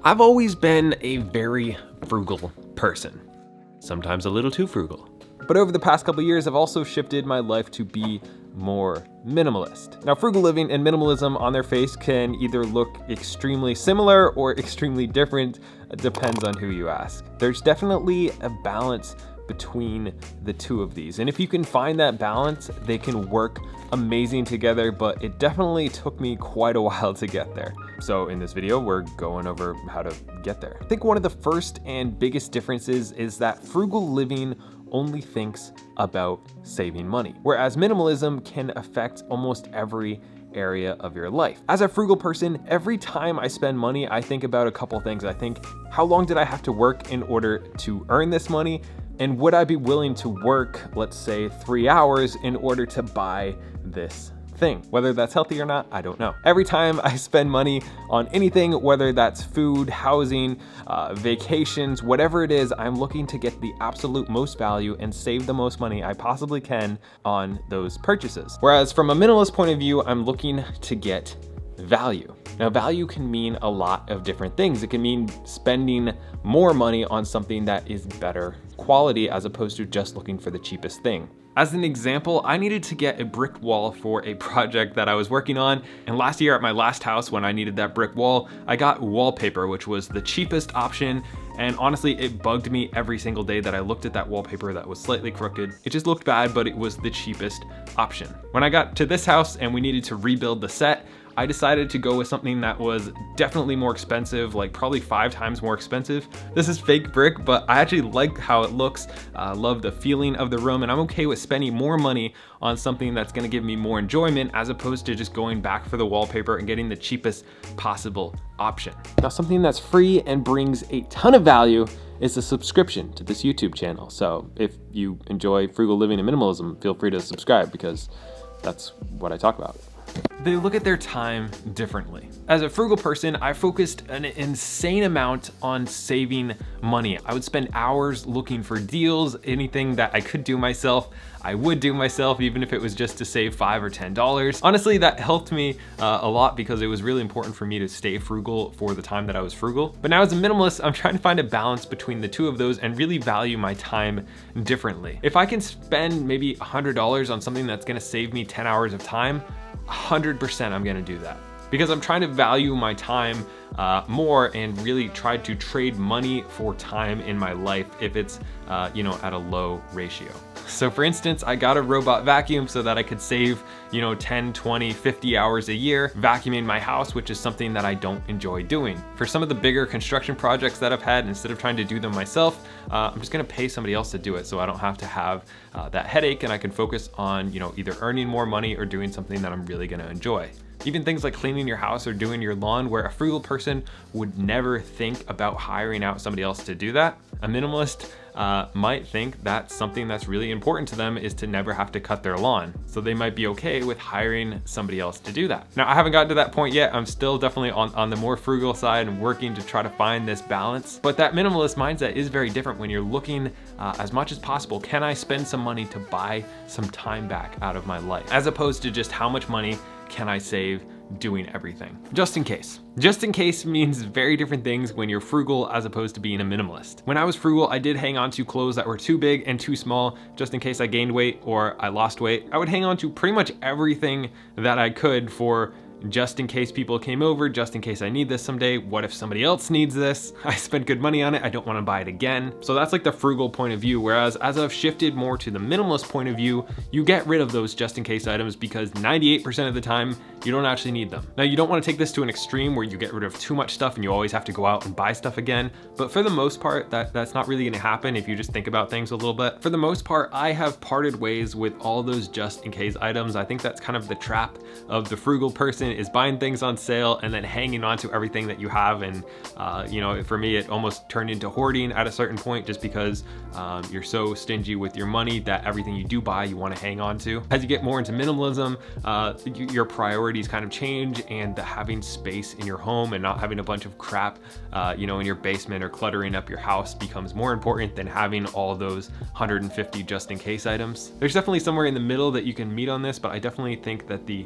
I've always been a very frugal person, sometimes a little too frugal. But over the past couple of years, I've also shifted my life to be more minimalist. Now, frugal living and minimalism on their face can either look extremely similar or extremely different. It depends on who you ask. There's definitely a balance between the two of these. And if you can find that balance, they can work amazing together, but it definitely took me quite a while to get there. So in this video, we're going over how to get there. I think one of the first and biggest differences is that frugal living only thinks about saving money, whereas minimalism can affect almost every area of your life. As a frugal person, every time I spend money, I think about a couple things. I think, how long did I have to work in order to earn this money? And would I be willing to work, let's say 3 hours in order to buy this thing? Whether that's healthy or not, I don't know. Every time I spend money on anything, whether that's food, housing, vacations, whatever it is, I'm looking to get the absolute most value and save the most money I possibly can on those purchases. Whereas from a minimalist point of view, I'm looking to get value. Now, value can mean a lot of different things. It can mean spending more money on something that is better quality as opposed to just looking for the cheapest thing. As an example, I needed to get a brick wall for a project that I was working on. And last year at my last house, when I needed that brick wall, I got wallpaper, which was the cheapest option. And honestly, it bugged me every single day that I looked at that wallpaper that was slightly crooked. It just looked bad, but it was the cheapest option. When I got to this house and we needed to rebuild the set, I decided to go with something that was definitely more expensive, like probably 5 times more expensive. This is fake brick, but I actually like how it looks. Love the feeling of the room, and I'm okay with spending more money on something that's gonna give me more enjoyment as opposed to just going back for the wallpaper and getting the cheapest possible option. Now, something that's free and brings a ton of value is a subscription to this YouTube channel. So if you enjoy frugal living and minimalism, feel free to subscribe because that's what I talk about. They look at their time differently. As a frugal person, I focused an insane amount on saving money. I would spend hours looking for deals, anything that I could do myself, I would do myself, even if it was just to save $5 or $10. Honestly, that helped me a lot because it was really important for me to stay frugal for the time that I was frugal. But now as a minimalist, I'm trying to find a balance between the two of those and really value my time differently. If I can spend maybe $100 on something that's gonna save me 10 hours of time, 100% I'm gonna do that. Because I'm trying to value my time more and really try to trade money for time in my life if it's at a low ratio. So for instance, I got a robot vacuum so that I could save 10, 20, 50 hours a year vacuuming my house, which is something that I don't enjoy doing. For some of the bigger construction projects that I've had, instead of trying to do them myself, I'm just gonna pay somebody else to do it so I don't have to have that headache and I can focus on either earning more money or doing something that I'm really gonna enjoy. Even things like cleaning your house or doing your lawn, where a frugal person would never think about hiring out somebody else to do that. A minimalist might think that something that's really important to them is to never have to cut their lawn. So they might be okay with hiring somebody else to do that. Now, I haven't gotten to that point yet. I'm still definitely on the more frugal side and working to try to find this balance. But that minimalist mindset is very different when you're looking as much as possible, can I spend some money to buy some time back out of my life? As opposed to just how much money can I save doing everything? Just in case. Just in case means very different things when you're frugal as opposed to being a minimalist. When I was frugal, I did hang on to clothes that were too big and too small, just in case I gained weight or I lost weight. I would hang on to pretty much everything that I could for just in case people came over, just in case I need this someday. What if somebody else needs this? I spent good money on it, I don't wanna buy it again. So that's like the frugal point of view, whereas as I've shifted more to the minimalist point of view, you get rid of those just in case items because 98% of the time, you don't actually need them. Now, you don't wanna take this to an extreme where you get rid of too much stuff and you always have to go out and buy stuff again. But for the most part, that's not really gonna happen if you just think about things a little bit. For the most part, I have parted ways with all those just in case items. I think that's kind of the trap of the frugal person, is buying things on sale and then hanging on to everything that you have. And for me, it almost turned into hoarding at a certain point just because you're so stingy with your money that everything you do buy, you wanna hang on to. As you get more into minimalism, your priorities kind of change, and having space in your home and not having a bunch of crap in your basement or cluttering up your house becomes more important than having all those 150 just in case items. There's definitely somewhere in the middle that you can meet on this, but I definitely think that the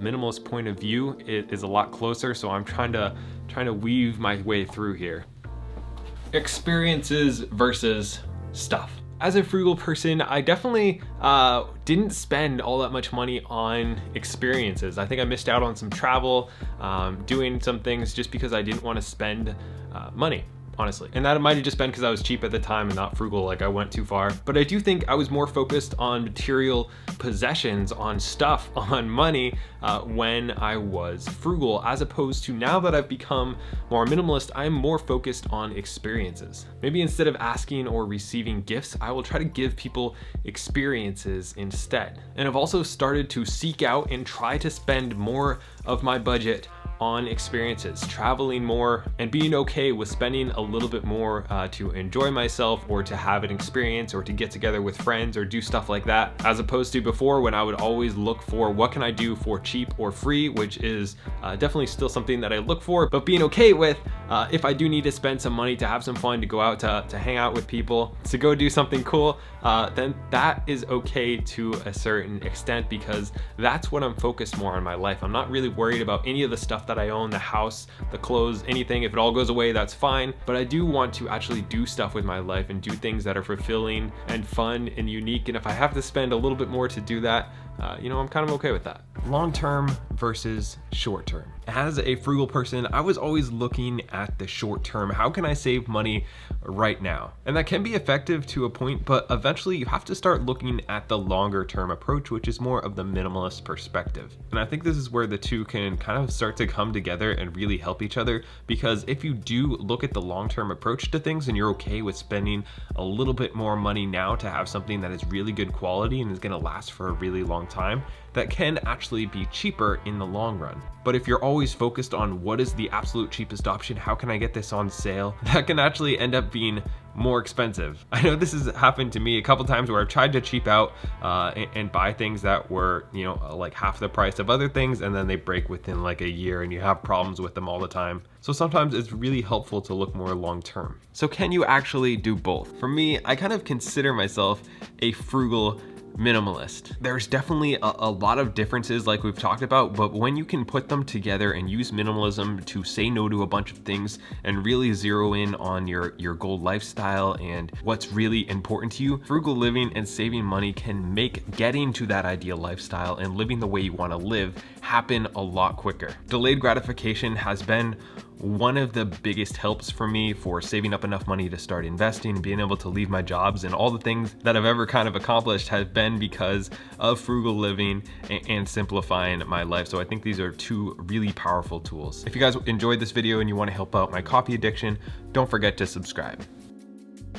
minimalist point of of view is a lot closer, so I'm trying to weave my way through here. Experiences versus stuff. As a frugal person, I definitely didn't spend all that much money on experiences. I think I missed out on some travel, doing some things just because I didn't want to spend money, honestly. And that might have just been because I was cheap at the time and not frugal, like I went too far. But I do think I was more focused on material possessions, on stuff, on money when I was frugal, as opposed to now that I've become more minimalist, I'm more focused on experiences. Maybe instead of asking or receiving gifts, I will try to give people experiences instead. And I've also started to seek out and try to spend more of my budget on experiences, traveling more, and being okay with spending a little bit more to enjoy myself, or to have an experience, or to get together with friends or do stuff like that, as opposed to before when I would always look for what can I do for cheap or free, which is definitely still something that I look for, but being okay with if I do need to spend some money to have some fun, to go out to hang out with people, to go do something cool, then that is okay to a certain extent, because that's what I'm focused more on in my life. I'm not really worried about any of the stuff that I own, the house, the clothes, anything. If it all goes away, that's fine. But I do want to actually do stuff with my life and do things that are fulfilling and fun and unique. And if I have to spend a little bit more to do that, I'm kind of okay with that. Long-term versus short-term. As a frugal person, I was always looking at the short term. How can I save money right now? And that can be effective to a point, but eventually you have to start looking at the longer term approach, which is more of the minimalist perspective. And I think this is where the two can kind of start to come together and really help each other, because if you do look at the long-term approach to things and you're okay with spending a little bit more money now to have something that is really good quality and is going to last for a really long time, that can actually be cheaper in the long run. But if you're always focused on what is the absolute cheapest option, how can I get this on sale, that can actually end up being more expensive. I know this has happened to me a couple times where I've tried to cheap out and buy things that were, like half the price of other things, and then they break within like a year and you have problems with them all the time. So sometimes it's really helpful to look more long term. So can you actually do both? For me, I kind of consider myself a frugal minimalist. There's definitely a lot of differences like we've talked about, but when you can put them together and use minimalism to say no to a bunch of things and really zero in on your goal lifestyle and what's really important to you, frugal living and saving money can make getting to that ideal lifestyle and living the way you want to live happen a lot quicker. Delayed gratification has been one of the biggest helps for me for saving up enough money to start investing and being able to leave my jobs, and all the things that I've ever kind of accomplished have been because of frugal living and simplifying my life. So I think these are two really powerful tools. If you guys enjoyed this video and you want to help out my coffee addiction, don't forget to subscribe.